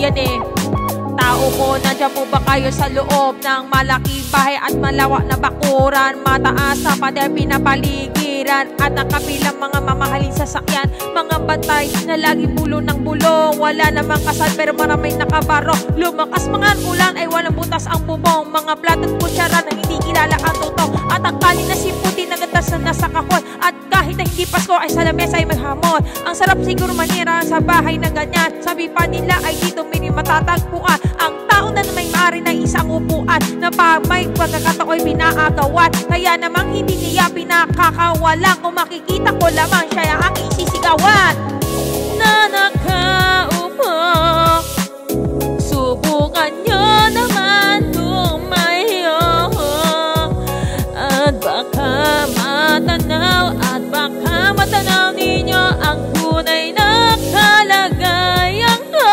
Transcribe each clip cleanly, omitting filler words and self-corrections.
yan eh. Tao ko, nandiyan po ba kayo sa loob ng malaking bahay at malawak na bakuran? Mataas na pader pinapaligiran at nakapilang mga mamahaling sasakyan. Mga bantay na lagi bulo ng bulo, wala namang kasal pero maraming nakabaro. Lumakas mga ulan ay walang butas ang bubong. Mga plato at kutsara na hindi kilala ang totoo. At ang kaling na simputi na gatas na nasa kahon. At kahit na hindi Pasko ay sa lamesa ay may hamon. Ang sarap siguro manira sa bahay na ganyan. Sabi pa nila ay dito may matatagpuan. Ang tao na may maaari ng isang upuan na pa may pagkakatao'y pinaagawan. Kaya namang hindi niya pinakakawalan. Kung makikita ko lamang siya ang aking sisigawan. Na nakaupo, subukan nyo naman tumayo. At baka matanaw ninyo ang tunay na kalagayan ko.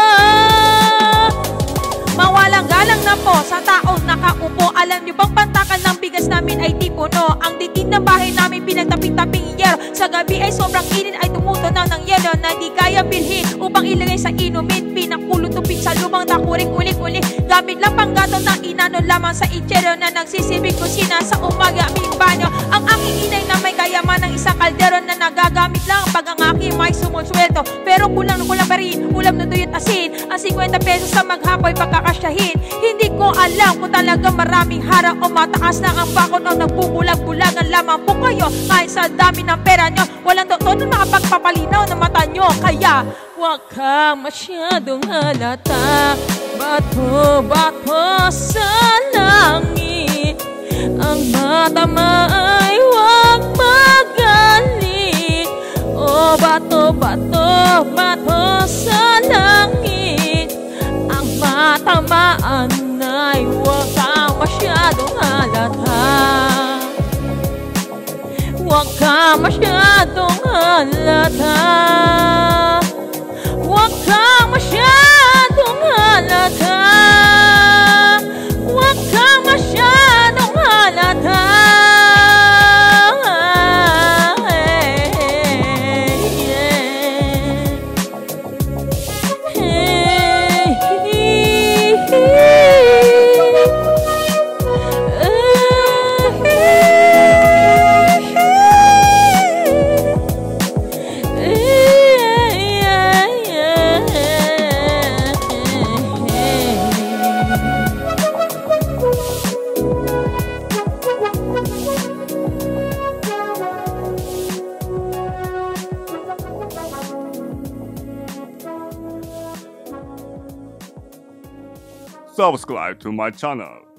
Mawalang galang na po sa taong nakaupo. Alam niyo bang pantakal ng bigas namin ay di puno? Ang dingding ng bahay namin pinagtaping-taping yero. Sa gabi ay sobrang init ay tumutunaw ng yelo na di kaya bilhin upang ilagay sa inumin. Pinakulutupin sa lumang takuring ulik-ulik. Gamit lang panggato na inano lamang sa ichero na nagsisilbing kusina sa umaga aming banyo. Ang aking inay na may kayaman ng isang kaldero na nagagamit lang pag ang aking may sumusweldo. Pero kulang pa rin ulam na tuyot asin. Ang 50 pesos sa maghapoy pagkakasyahin. Hindi ko alam kung talaga maraming harap o mataas na ang bakon o nagbubulag-bulagan lamang po kayo. Kahit sa dami ng pera nyo, walang totoo na nakapagpapalinaw ng mata nyo. Kaya huwag ka masyadong halata. Bato-bato sa langit. Ang mata mo ay huwag magaling. O bato-bato sa langit. Ang matamaan ay huwag kang masyadong halata. Huwag kang masyadong halata. Huwag kang masyadong halata. Huwag kang masyadong halata. Subscribe to my channel.